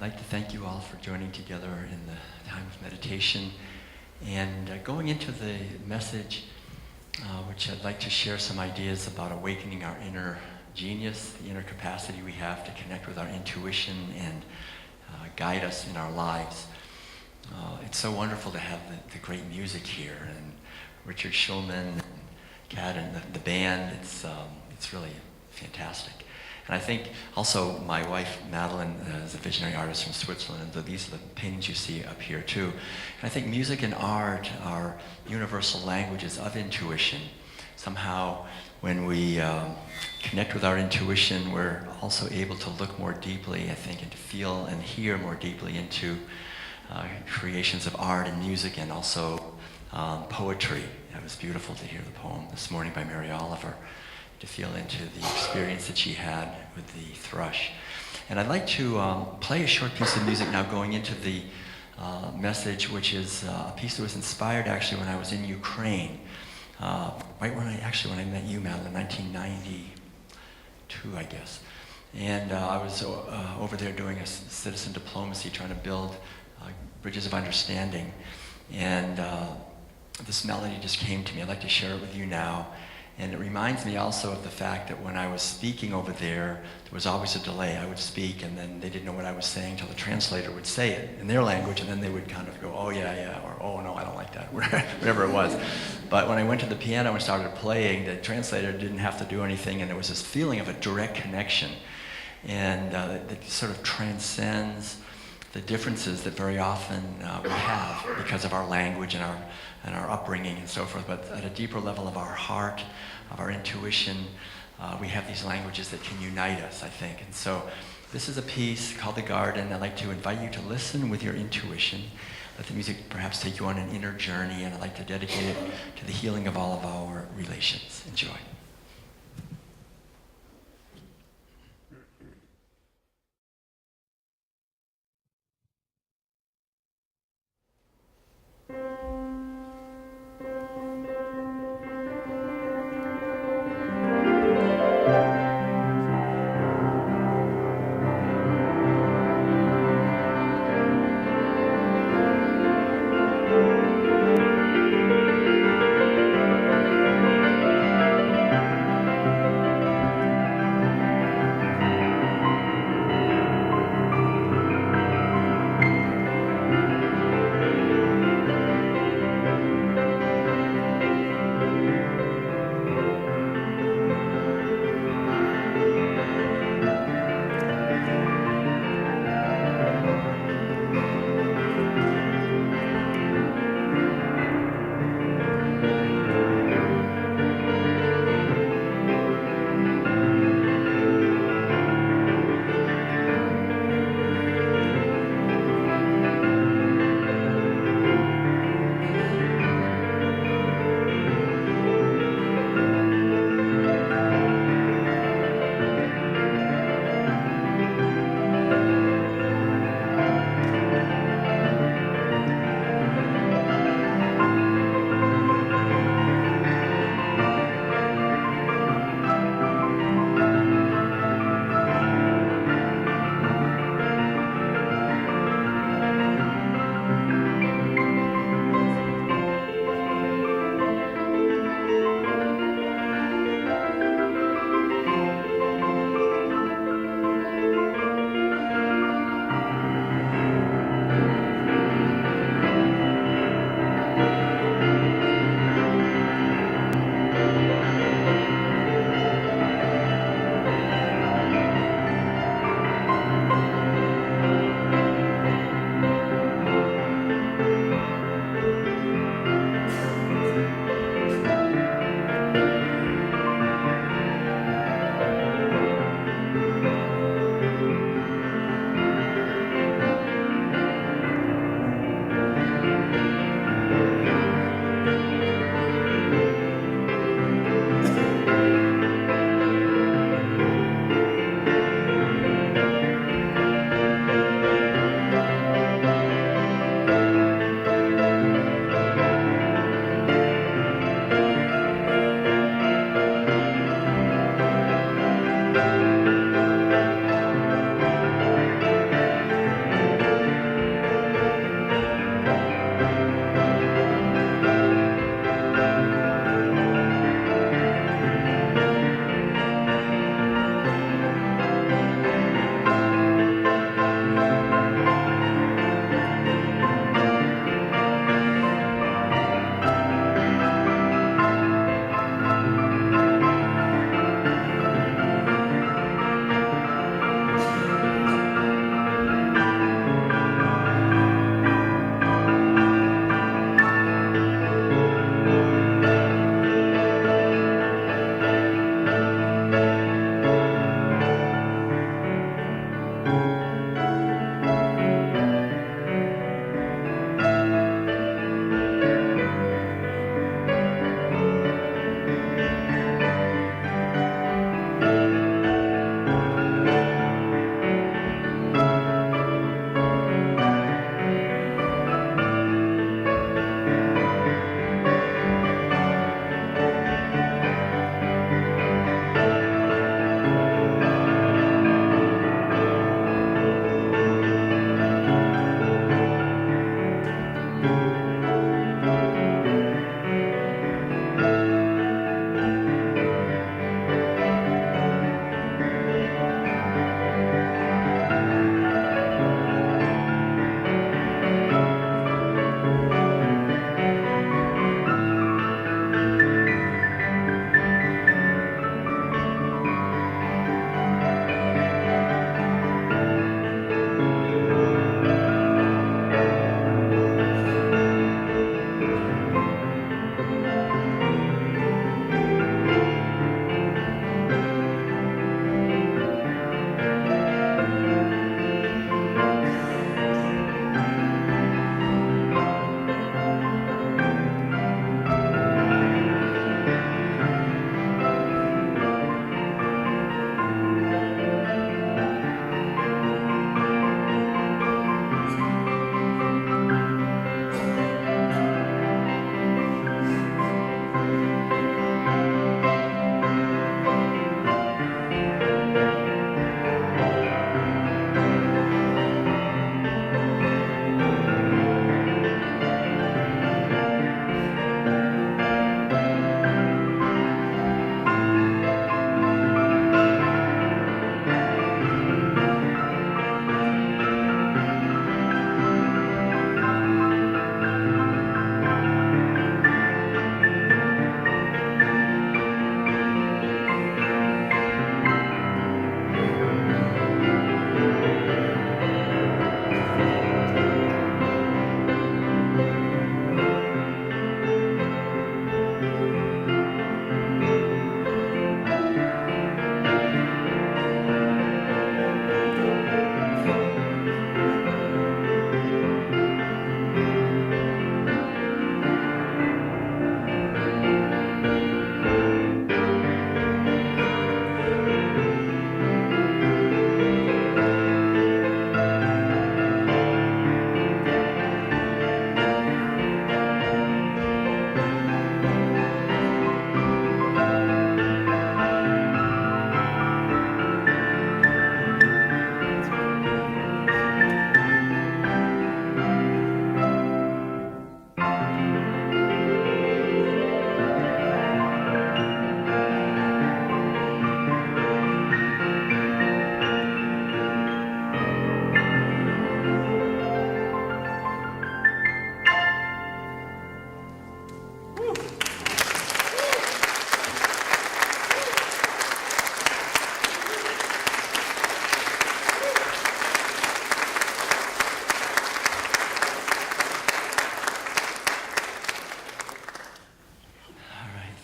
like to thank you all for joining together in the time of meditation. And going into the message, which I'd like to share some ideas about awakening our inner genius, the inner capacity we have to connect with our intuition and guide us in our lives. It's so wonderful to have the great music here, and Richard Schulman and Kat and the band. It's really fantastic. And I think also my wife, Madeline, is a visionary artist from Switzerland, and so these are the paintings you see up here too. And I think music and art are universal languages of intuition. Somehow, when we connect with our intuition, we're also able to look more deeply, I think, and to feel and hear more deeply into creations of art and music, and also poetry. It was beautiful to hear the poem this morning by Mary Oliver, to feel into the experience that she had with the thrush. And I'd like to play a short piece of music now going into the message, which is a piece that was inspired actually when I was in Ukraine, right when I met you, Madeline, in 1992, I guess. And I was over there doing a citizen diplomacy, trying to build bridges of understanding. And this melody just came to me. I'd like to share it with you now. And it reminds me also of the fact that when I was speaking over there was always a delay. I would speak, and then they didn't know what I was saying until the translator would say it in their language, and then they would kind of go, oh yeah, or oh no, I don't like that, whatever it was. But when I went to the piano and started playing, the translator didn't have to do anything, and there was this feeling of a direct connection, and that sort of transcends the differences that very often we have because of our language and our upbringing and so forth. But at a deeper level of our heart, of our intuition, we have these languages that can unite us, I think. And so this is a piece called The Garden. I'd like to invite you to listen with your intuition. Let the music perhaps take you on an inner journey, and I'd like to dedicate it to the healing of all of our relations. Enjoy.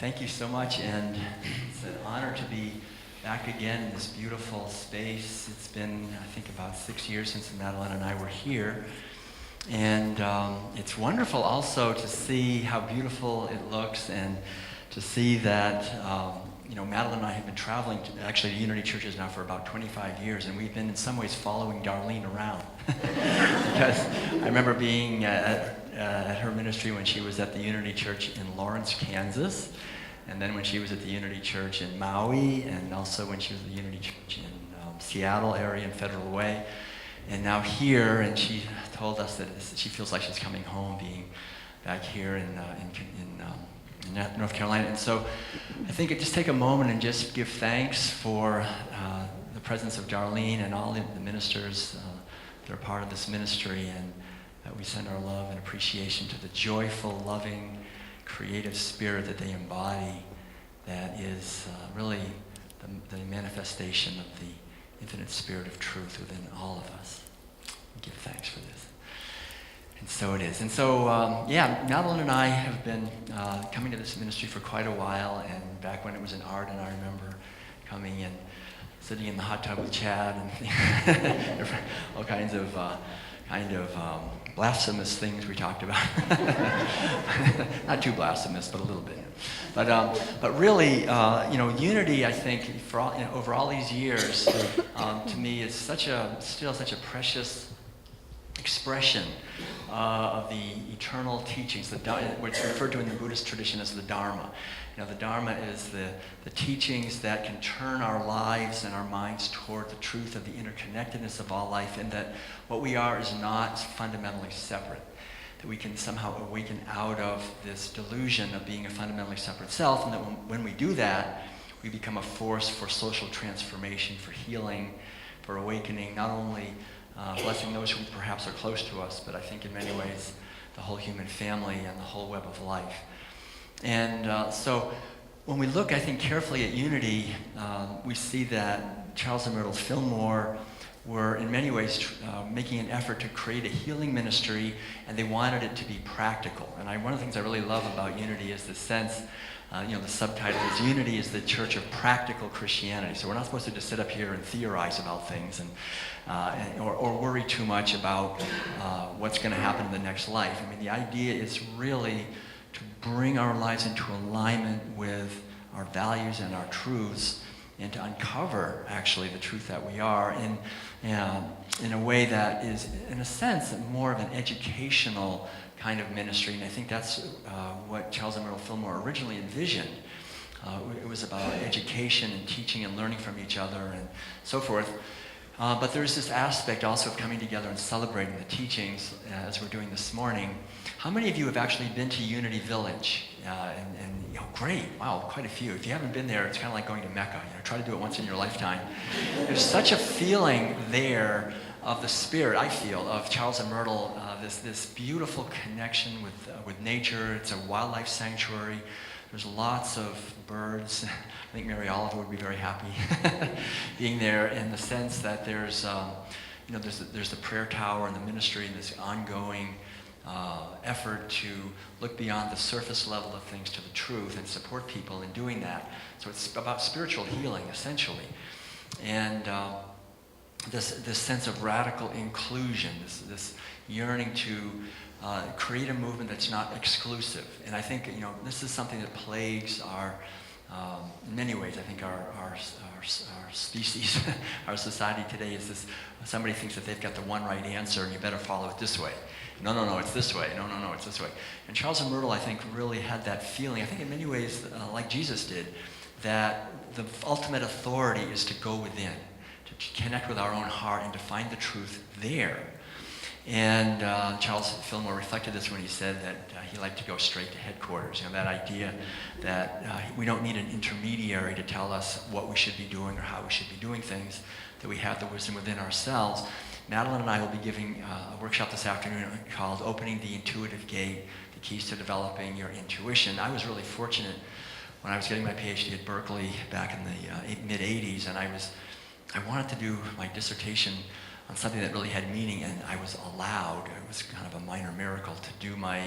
Thank you so much, and it's an honor to be back again in this beautiful space. It's been, I think, about 6 years since Madeline and I were here, and it's wonderful also to see how beautiful it looks, and to see that Madeline and I have been traveling to, actually, Unity Churches now for about 25 years, and we've been in some ways following Darlene around. Because I remember being at her ministry when she was at the Unity Church in Lawrence, Kansas, and then when she was at the Unity Church in Maui, and also when she was at the Unity Church in Seattle area in Federal Way, and now here, and she told us that she feels like she's coming home, being back here in North Carolina. And so I think just take a moment and just give thanks for the presence of Darlene and all the ministers that are part of this ministry, and we send our love and appreciation to the joyful, loving, creative spirit that they embody, that is really the manifestation of the infinite spirit of truth within all of us. We give thanks for this. And so it is. And so, Madeline and I have been coming to this ministry for quite a while, and back when it was in Arden, I remember coming and sitting in the hot tub with Chad and all kinds of blasphemous things we talked about. Not too blasphemous, but a little bit. But really, unity, I think, over all these years, to me, is still such a precious expression of the eternal teachings, what's referred to in the Buddhist tradition as the Dharma. The Dharma is the teachings that can turn our lives and our minds toward the truth of the interconnectedness of all life, and that what we are is not fundamentally separate, that we can somehow awaken out of this delusion of being a fundamentally separate self, and that when we do that, we become a force for social transformation, for healing, for awakening, not only blessing those who perhaps are close to us, but I think in many ways the whole human family and the whole web of life. And so when we look, I think, carefully at unity, we see that Charles and Myrtle Fillmore were in many ways making an effort to create a healing ministry, and they wanted it to be practical. And one of the things I really love about unity is the sense, the subtitle is Unity is the Church of Practical Christianity. So we're not supposed to just sit up here and theorize about things or worry too much about what's going to happen in the next life. I mean, the idea is really to bring our lives into alignment with our values and our truths, and to uncover, actually, the truth that we are in a way that is, in a sense, more of an educational kind of ministry. And I think that's what Charles and Myrtle Fillmore originally envisioned. It was about education and teaching and learning from each other and so forth. But there's this aspect also of coming together and celebrating the teachings, as we're doing this morning. How many of you have actually been to Unity Village? Great, wow, quite a few. If you haven't been there, it's kind of like going to Mecca. Try to do it once in your lifetime. There's such a feeling there of the spirit, I feel, of Charles and Myrtle, this beautiful connection with nature. It's a wildlife sanctuary. There's lots of birds. I think Mary Oliver would be very happy being there, in the sense that there's the prayer tower and the ministry and this ongoing effort to look beyond the surface level of things to the truth and support people in doing that. So it's about spiritual healing, essentially. And this sense of radical inclusion, this yearning to create a movement that's not exclusive. And I think, this is something that plagues in many ways, I think our species, our society today is this: somebody thinks that they've got the one right answer and you better follow it this way. No, it's this way. No, it's this way. And Charles and Myrtle, I think, really had that feeling, I think in many ways, like Jesus did, that the ultimate authority is to go within, to connect with our own heart and to find the truth there. And Charles Fillmore reflected this when he said that he liked to go straight to headquarters. That idea that we don't need an intermediary to tell us what we should be doing or how we should be doing things, that we have the wisdom within ourselves. Madeline and I will be giving a workshop this afternoon called Opening the Intuitive Gate, the Keys to Developing Your Intuition. I was really fortunate when I was getting my PhD at Berkeley back in the mid-'80s, and I wanted to do my dissertation on something that really had meaning, and I was allowed, it was kind of a minor miracle, to do my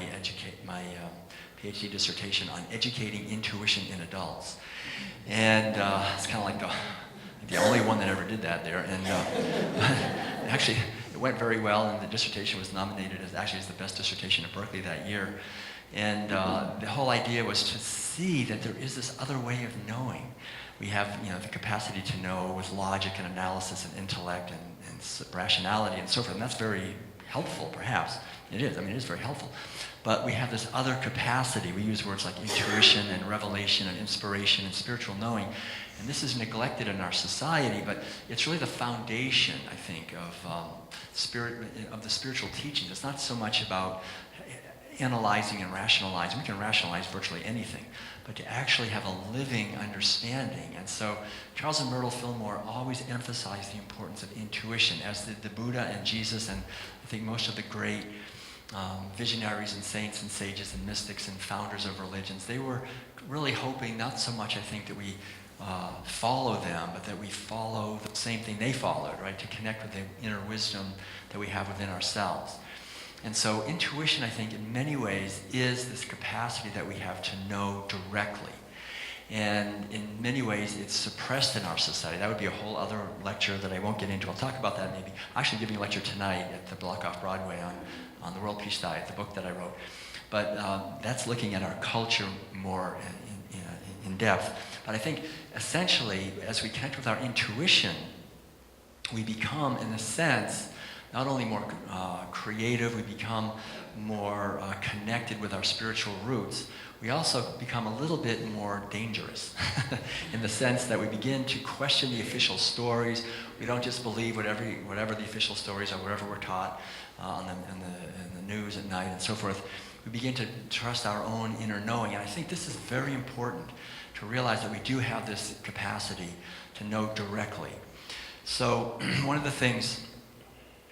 PhD dissertation on educating intuition in adults. And it's kind of like the only one that ever did that there. And actually, it went very well, and the dissertation was nominated as the best dissertation at Berkeley that year. And the whole idea was to see that there is this other way of knowing. We have, the capacity to know with logic and analysis and intellect and rationality and so forth, and that's very helpful, perhaps. It is. It is very helpful. But we have this other capacity. We use words like intuition and revelation and inspiration and spiritual knowing, and this is neglected in our society, but it's really the foundation, I think, of the spiritual teachings. It's not so much about analyzing and rationalizing. We can rationalize virtually anything, but to actually have a living understanding. And so Charles and Myrtle Fillmore always emphasized the importance of intuition, as did the Buddha and Jesus, and I think most of the great visionaries and saints and sages and mystics and founders of religions. They were really hoping, not so much, I think, that we follow them, but that we follow the same thing they followed, right? To connect with the inner wisdom that we have within ourselves. And so intuition, I think, in many ways is this capacity that we have to know directly. And in many ways, it's suppressed in our society. That would be a whole other lecture that I won't get into. I'll talk about that maybe. I'm actually giving a lecture tonight at the Block Off Broadway on the World Peace Diet, the book that I wrote. But that's looking at our culture more in depth. But I think essentially, as we connect with our intuition, we become, in a sense, not only more creative, we become more connected with our spiritual roots, we also become a little bit more dangerous in the sense that we begin to question the official stories. We don't just believe whatever the official stories are, wherever we're taught in the news at night and so forth. We begin to trust our own inner knowing. And I think this is very important to realize that we do have this capacity to know directly. So one of the things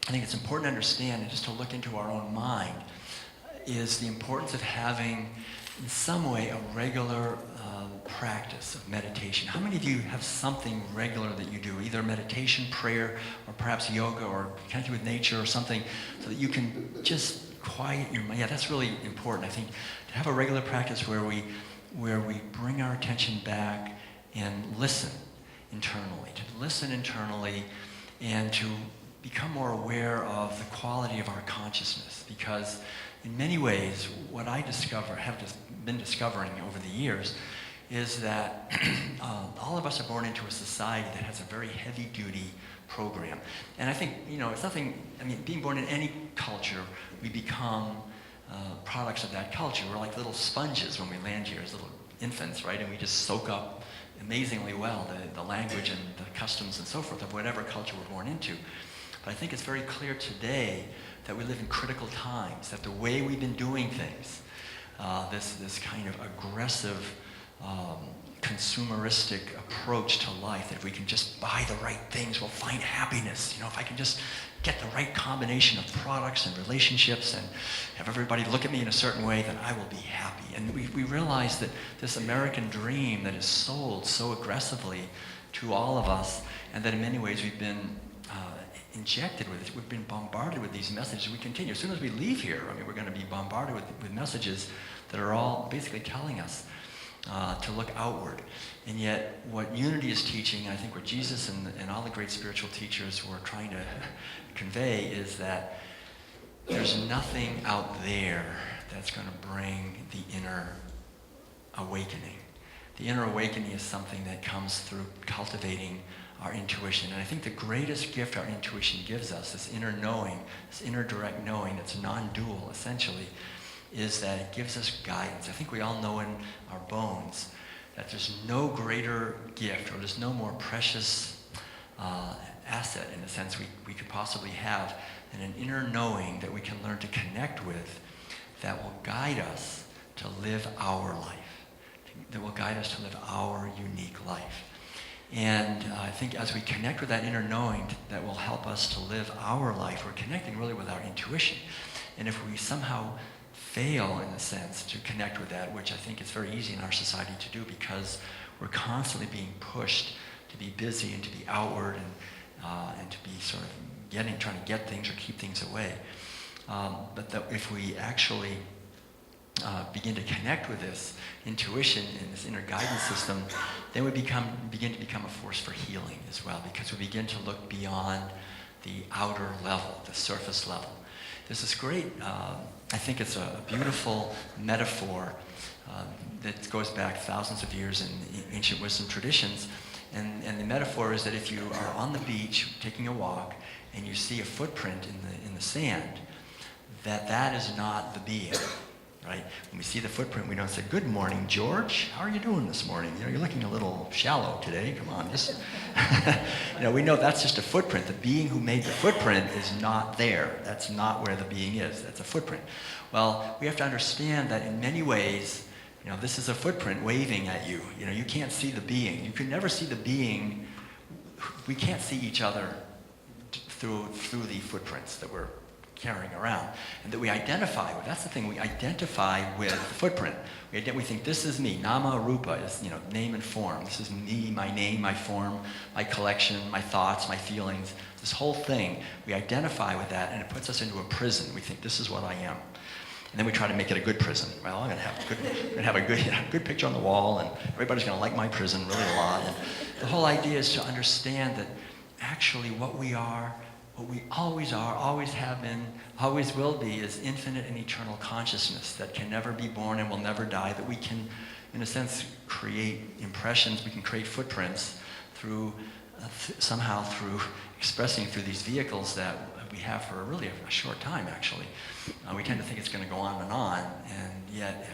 I think it's important to understand, and just to look into our own mind, is the importance of having, in some way, a regular practice of meditation. How many of you have something regular that you do, either meditation, prayer, or perhaps yoga, or connecting with nature or something, so that you can just quiet your mind? Yeah, that's really important, I think, to have a regular practice where we bring our attention back and listen internally, and to become more aware of the quality of our consciousness. Because in many ways, what I have been discovering over the years is that all of us are born into a society that has a very heavy-duty program. And I think, it's nothing, being born in any culture, we become products of that culture. We're like little sponges when we land here as little infants, right? And we just soak up amazingly well the language and the customs and so forth of whatever culture we're born into. But I think it's very clear today that we live in critical times, that the way we've been doing things, this kind of aggressive, consumeristic approach to life, that if we can just buy the right things, we'll find happiness. If I can just get the right combination of products and relationships and have everybody look at me in a certain way, then I will be happy. And we realize that this American dream that is sold so aggressively to all of us, and that in many ways we've been injected with it. We've been bombarded with these messages. We continue. As soon as we leave here, we're going to be bombarded with messages that are all basically telling us to look outward. And yet, what Unity is teaching, I think what Jesus and all the great spiritual teachers were trying to convey, is that there's nothing out there that's going to bring the inner awakening. The inner awakening is something that comes through cultivating our intuition. And I think the greatest gift our intuition gives us, this inner knowing, this inner direct knowing that's non-dual, essentially, is that it gives us guidance. I think we all know in our bones that there's no greater gift, or there's no more precious asset, in a sense, we could possibly have, than an inner knowing that we can learn to connect with, that will guide us to live our life, that will guide us to live our unique life. And I think as we connect with that inner knowing, that will help us to live our life. We're connecting really with our intuition. And if we somehow fail, in a sense, to connect with that, which I think is very easy in our society to do, because we're constantly being pushed to be busy and to be outward and to be sort of trying to get things or keep things away. But that if we actually begin to connect with this intuition and this inner guidance system, then we begin to become a force for healing as well, because we begin to look beyond the outer level, the surface level. There's this great, I think it's a beautiful metaphor that goes back thousands of years in ancient wisdom traditions. And the metaphor is that if you are on the beach taking a walk and you see a footprint in the sand, that is not the being, right? When we see the footprint, we don't say, "Good morning, George. How are you doing this morning? You're looking a little shallow today. Come on, just..." We know that's just a footprint. The being who made the footprint is not there. That's not where the being is. That's a footprint. Well, we have to understand that in many ways, this is a footprint waving at you. You can't see the being. You can never see the being. We can't see each other through the footprints that we're carrying around, and that we identify with. That's the thing, we identify with the footprint. We think, this is me. Nama Rupa is name and form. This is me, my name, my form, my collection, my thoughts, my feelings. This whole thing, we identify with that, and it puts us into a prison. We think, this is what I am. And then we try to make it a good prison. Well, I'm going to have a good picture on the wall, and everybody's going to like my prison really a lot. And the whole idea is to understand that actually what we are, what we always are, always have been, always will be, is infinite and eternal consciousness that can never be born and will never die, that we can, in a sense, create impressions, we can create footprints through, somehow through expressing through these vehicles that we have for really a short time, actually. We tend to think it's going to go on, and yet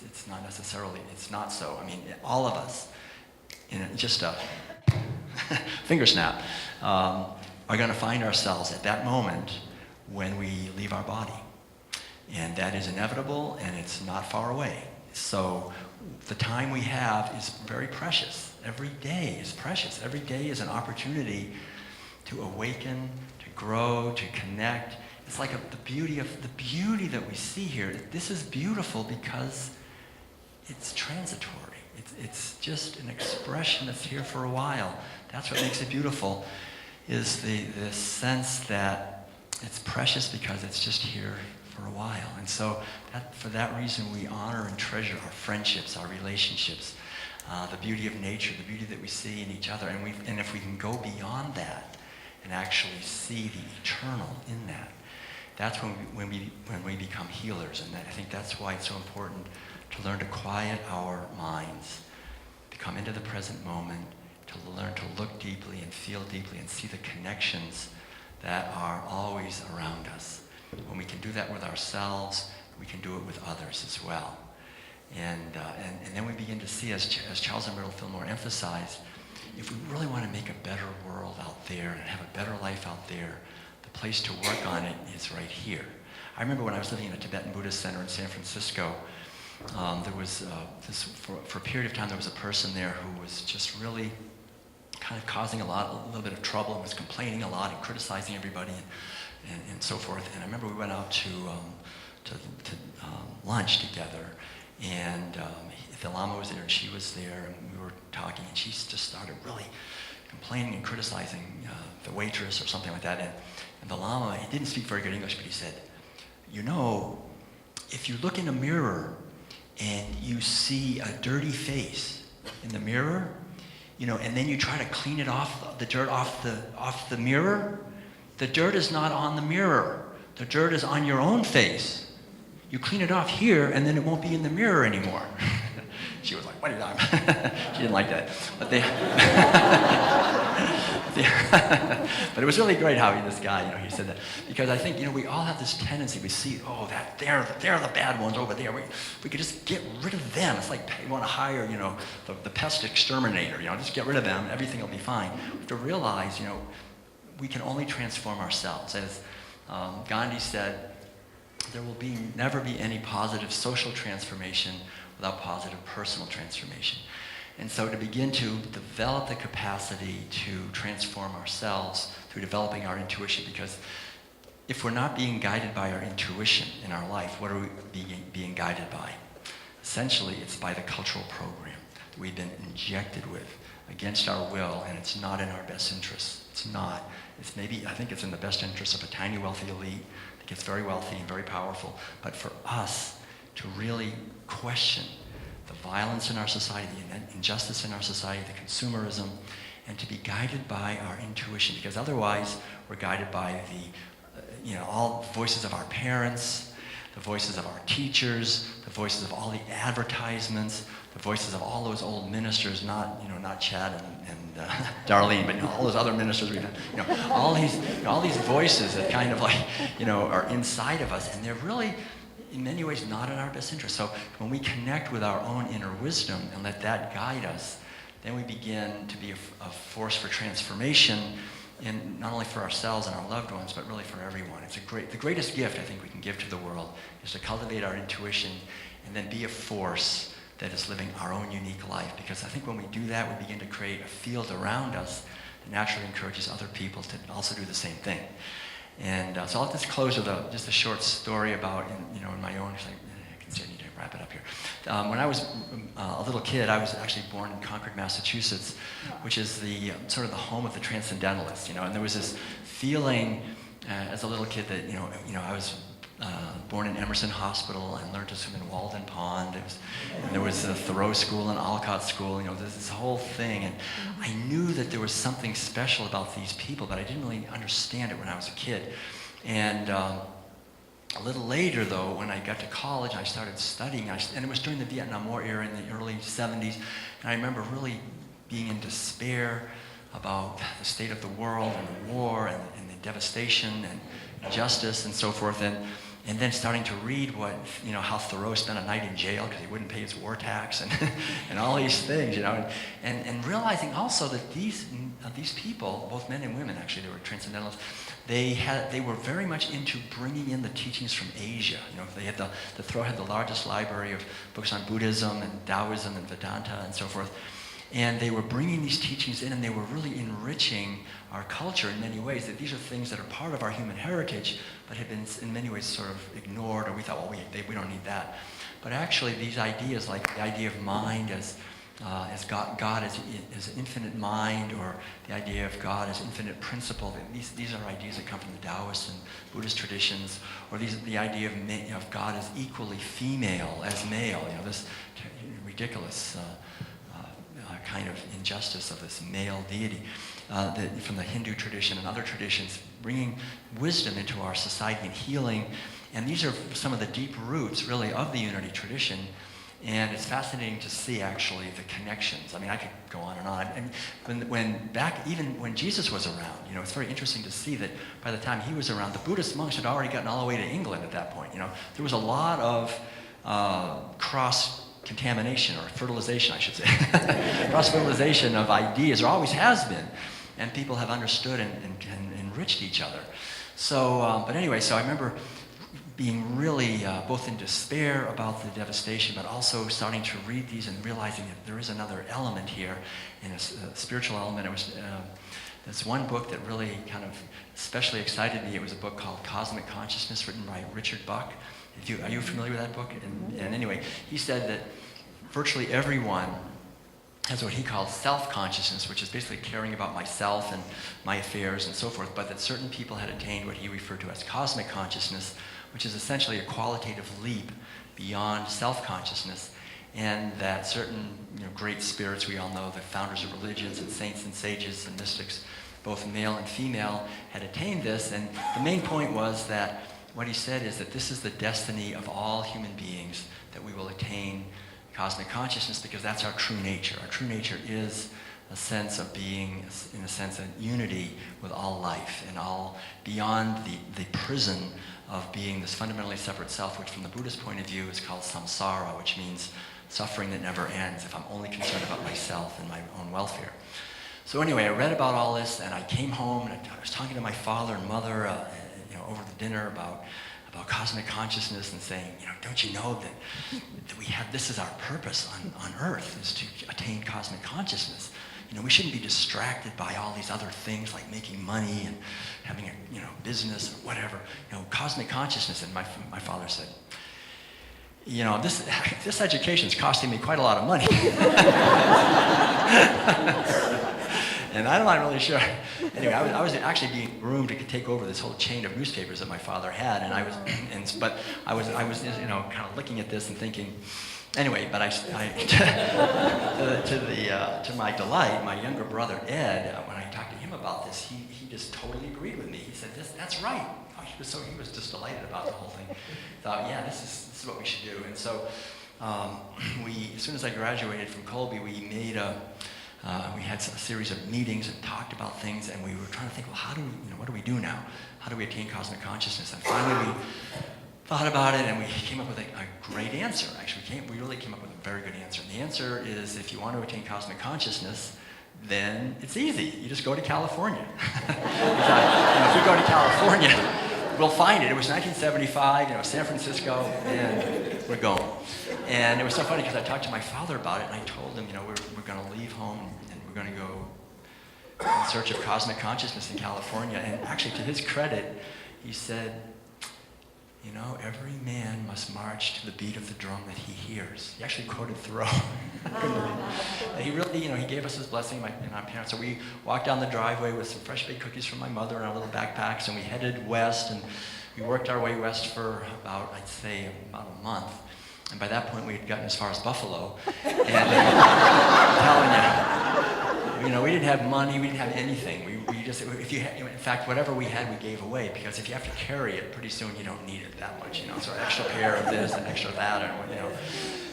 it's not necessarily, it's not so. I mean, all of us, in just a finger snap, are going to find ourselves at that moment when we leave our body. And that is inevitable, and it's not far away. So the time we have is very precious. Every day is precious. Every day is an opportunity to awaken, to grow, to connect. It's like the beauty that we see here. This is beautiful because it's transitory. It's just an expression that's here for a while. That's what makes it beautiful, is the sense that it's precious because it's just here for a while. And so for that reason, we honor and treasure our friendships, our relationships, the beauty of nature, the beauty that we see in each other. And if we can go beyond that and actually see the eternal in that, that's when we become healers. And I think that's why it's so important to learn to quiet our minds, to come into the present moment, to learn to look deeply and feel deeply and see the connections that are always around us. When we can do that with ourselves, we can do it with others as well. And then we begin to see, as Charles and Myrtle Fillmore emphasized, if we really want to make a better world out there and have a better life out there, the place to work on it is right here. I remember when I was living in a Tibetan Buddhist center in San Francisco, there was for a period of time, there was a person there who was just really kind of causing a little bit of trouble, and was complaining a lot and criticizing everybody and so forth. And I remember we went out to lunch together, and the Lama was there and she was there, and we were talking, and she just started really complaining and criticizing the waitress or something like that. And the Lama, he didn't speak very good English, but he said, if you look in a mirror and you see a dirty face in the mirror, and then you try to clean it off, the dirt off the mirror, the dirt is not on the mirror. The dirt is on your own face. You clean it off here, and then it won't be in the mirror anymore. She was like, "What are you talking about?" She didn't like that. But but it was really great how this guy, he said that. Because I think, we all have this tendency, we see, they're the bad ones over there. We could just get rid of them. It's like you want to hire, the pest exterminator, just get rid of them, everything will be fine. We have to realize, we can only transform ourselves. As Gandhi said, there will never be any positive social transformation without positive personal transformation. And so to begin to develop the capacity to transform ourselves through developing our intuition, because if we're not being guided by our intuition in our life, what are we being guided by? Essentially, it's by the cultural program that we've been injected with, against our will, and it's not in our best interests. It's not. It's maybe, I think it's in the best interest of a tiny wealthy elite that gets very wealthy and very powerful. But for us to really question the violence in our society, the injustice in our society, the consumerism, and to be guided by our intuition, because otherwise we're guided by all voices of our parents, the voices of our teachers, the voices of all the advertisements, the voices of all those old ministers, not Chad and Darlene, but all those other ministers we've had, all these voices that kind of are inside of us, and they're really, in many ways, not in our best interest. So when we connect with our own inner wisdom and let that guide us, then we begin to be a force for transformation, and not only for ourselves and our loved ones, but really for everyone. It's the greatest gift I think we can give to the world is to cultivate our intuition and then be a force that is living our own unique life. Because I think when we do that, we begin to create a field around us that naturally encourages other people to also do the same thing. And so I'll just close with just a short story about, in my own, I need to wrap it up here. When I was a little kid, I was actually born in Concord, Massachusetts, which is the sort of the home of the transcendentalists, and there was this feeling as a little kid that, I was born in Emerson Hospital and learned to swim in Walden Pond. There was the Thoreau School and Alcott School, there's this whole thing, and I knew that there was something special about these people, but I didn't really understand it when I was a kid. And a little later, though, when I got to college, I started studying, and it was during the Vietnam War era in the early 70s, and I remember really being in despair about the state of the world and the war and the devastation and injustice and so forth, and then starting to read how Thoreau spent a night in jail because he wouldn't pay his war tax and all these things, and realizing also that these people, both men and women actually, they were transcendentalists, they were very much into bringing in the teachings from Asia. They had the Thoreau had the largest library of books on Buddhism and Taoism and Vedanta and so forth. And they were bringing these teachings in, and they were really enriching our culture in many ways. That these are things that are part of our human heritage, but have been in many ways sort of ignored, or we thought, well, we don't need that. But actually, these ideas, like the idea of mind as God as infinite mind, or the idea of God as infinite principle, these are ideas that come from the Taoist and Buddhist traditions, or the idea of God as equally female as male. This ridiculous kind of injustice of this male deity from the Hindu tradition and other traditions, bringing wisdom into our society and healing. And these are some of the deep roots, really, of the Unity tradition. And it's fascinating to see, actually, the connections. I mean, I could go on and on. And even when Jesus was around, it's very interesting to see that by the time he was around, the Buddhist monks had already gotten all the way to England at that point. There was a lot of cross-contamination, or fertilization, I should say. Cross-fertilization of ideas. There always has been. And people have understood and enriched each other. So, but anyway, so I remember being really both in despair about the devastation, but also starting to read these and realizing that there is another element here, and a spiritual element. It was this one book that really kind of especially excited me. It was a book called Cosmic Consciousness, written by Richard Buck. Are you familiar with that book? And anyway, he said that virtually everyone has what he called self-consciousness, which is basically caring about myself and my affairs and so forth, but that certain people had attained what he referred to as cosmic consciousness, which is essentially a qualitative leap beyond self-consciousness, and that certain great spirits, we all know, the founders of religions and saints and sages and mystics, both male and female, had attained this. And the main point was that what he said is that this is the destiny of all human beings, that we will attain cosmic consciousness, because that's our true nature. Our true nature is a sense of being, in a sense, a unity with all life and all beyond the prison of being this fundamentally separate self, which from the Buddhist point of view is called samsara, which means suffering that never ends if I'm only concerned about myself and my own welfare. So anyway, I read about all this, and I came home, and I was talking to my father and mother over the dinner about cosmic consciousness, and saying, don't you know that we have, this is our purpose on Earth, is to attain cosmic consciousness. We shouldn't be distracted by all these other things like making money and having a business or whatever. Cosmic consciousness. And my father said, this education is costing me quite a lot of money. And I'm not really sure. Anyway, I was actually being groomed to take over this whole chain of newspapers that my father had, and I was, kind of looking at this and thinking. Anyway, but to my delight, my younger brother Ed, when I talked to him about this, he just totally agreed with me. He said, "That's right." Oh, he was just delighted about the whole thing. Thought, yeah, this is what we should do. And so, as soon as I graduated from Colby, we had a series of meetings and talked about things, and we were trying to think, well, what do we do now? How do we attain cosmic consciousness? And finally, we thought about it, and we came up with a great answer. Actually, we really came up with a very good answer. And the answer is, if you want to attain cosmic consciousness, then it's easy. You just go to California. If you go to California, we'll find it. It was 1975, San Francisco, and we're going. And it was so funny because I talked to my father about it, and I told him, we're going to leave home and we're going to go in search of cosmic consciousness in California. And actually, to his credit, he said, every man must march to the beat of the drum that he hears. He actually quoted Thoreau. He really, he gave us his blessing, my parents. So we walked down the driveway with some fresh baked cookies from my mother and our little backpacks, and we headed west, and we worked our way west for about a month. And by that point, we had gotten as far as Buffalo. And I'm telling you, we didn't have money, we didn't have anything. We just, in fact, whatever we had, we gave away, because if you have to carry it, pretty soon you don't need it that much, So an extra pair of this, an extra that,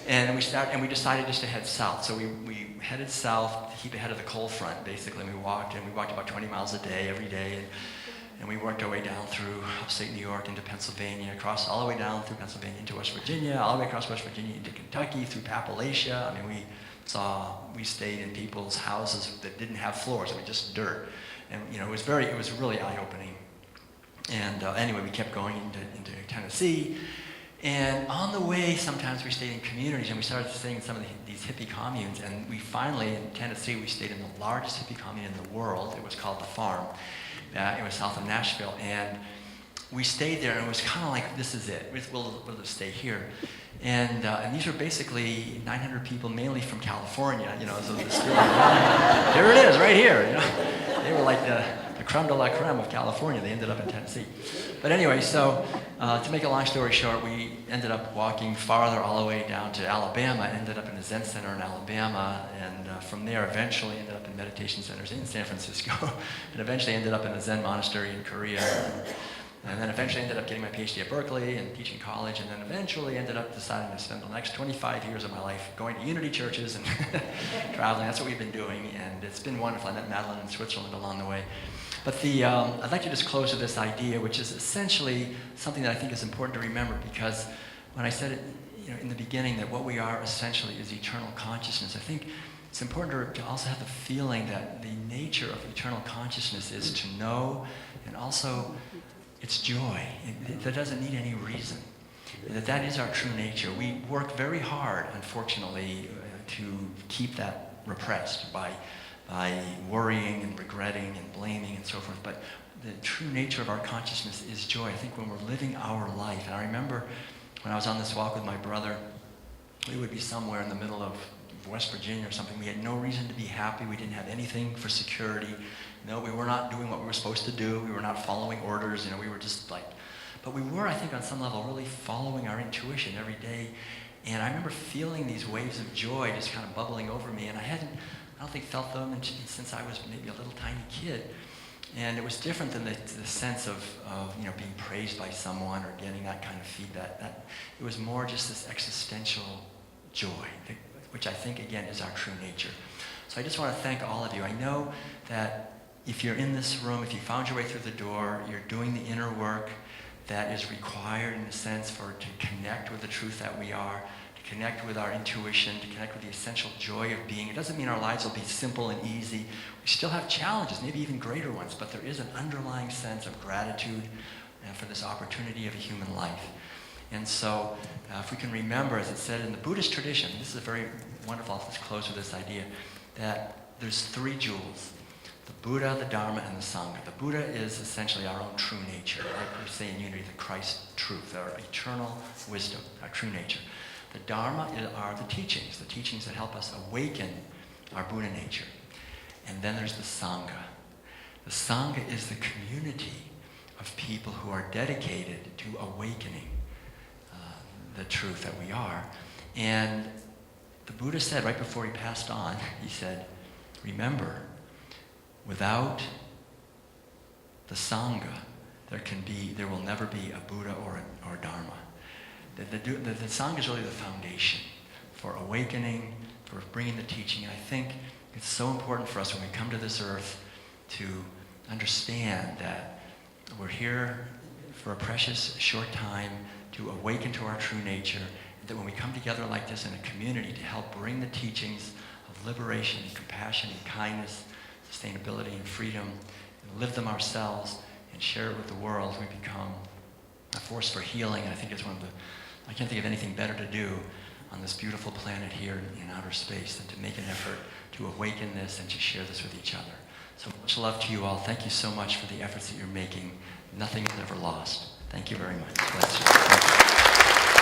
And we decided just to head south. So we headed south to keep ahead of the cold front, basically. And we walked about 20 miles a day, every day. And we worked our way down through upstate New York into Pennsylvania, across all the way down through Pennsylvania into West Virginia, all the way across West Virginia into Kentucky, through Appalachia. We stayed in people's houses that didn't have floors, just dirt. And it was really eye-opening. And anyway, we kept going into Tennessee. And on the way, sometimes we stayed in communities, and we started staying in some of these hippie communes. And we finally, in Tennessee, we stayed in the largest hippie commune in the world. It was called The Farm. It was south of Nashville. And we stayed there, and it was kind of like, this is it. We'll just stay here. And these were basically 900 people, mainly from California, so there it is, right here, They were like the creme de la creme of California. They ended up in Tennessee. But anyway, so to make a long story short, we ended up walking farther all the way down to Alabama, ended up in a Zen center in Alabama, and from there eventually ended up in meditation centers in San Francisco, and eventually ended up in a Zen monastery in Korea. And then eventually ended up getting my PhD at Berkeley and teaching college, and then eventually ended up deciding to spend the next 25 years of my life going to unity churches and traveling. That's what we've been doing, and it's been wonderful. I met Madeline in Switzerland along the way. But I'd like to just close with this idea, which is essentially something that I think is important to remember, because when I said it in the beginning that what we are essentially is eternal consciousness, I think it's important to also have the feeling that the nature of eternal consciousness is to know, and also it's joy. That doesn't need any reason. That is our true nature. We work very hard, unfortunately, to keep that repressed by worrying and regretting and blaming and so forth. But the true nature of our consciousness is joy. I think when we're living our life, and I remember when I was on this walk with my brother, we would be somewhere in the middle of West Virginia or something. We had no reason to be happy. We didn't have anything for security. No, we were not doing what we were supposed to do. We were not following orders. We were just but we were, I think, on some level, really following our intuition every day. And I remember feeling these waves of joy just kind of bubbling over me. And I don't think felt them since I was maybe a little tiny kid. And it was different than the sense of being praised by someone or getting that kind of feedback. It was more just this existential joy, which I think, again, is our true nature. So I just want to thank all of you. I know that if you're in this room, if you found your way through the door, you're doing the inner work that is required, in a sense, to connect with the truth that we are, to connect with our intuition, to connect with the essential joy of being. It doesn't mean our lives will be simple and easy. We still have challenges, maybe even greater ones, but there is an underlying sense of gratitude for this opportunity of a human life. And so if we can remember, as it said in the Buddhist tradition, this is a very wonderful, let's close with this idea, that there's three jewels: the Buddha, the Dharma, and the Sangha. The Buddha is essentially our own true nature, like we say in unity, the Christ truth, our eternal wisdom, our true nature. The Dharma are the teachings that help us awaken our Buddha nature. And then there's the Sangha. The Sangha is the community of people who are dedicated to awakening the truth that we are. And the Buddha said right before he passed on, he said, remember, without the Sangha, there will never be a Buddha or Dharma. The Sangha is really the foundation for awakening, for bringing the teaching. And I think it's so important for us when we come to this earth to understand that we're here for a precious short time to awaken to our true nature, and that when we come together like this in a community to help bring the teachings of liberation and compassion and kindness, sustainability and freedom, and live them ourselves and share it with the world, we become a force for healing. And I think it's I can't think of anything better to do on this beautiful planet here in outer space than to make an effort to awaken this and to share this with each other. So much love to you all. Thank you so much for the efforts that you're making. Nothing is ever lost. Thank you very much. Bless you.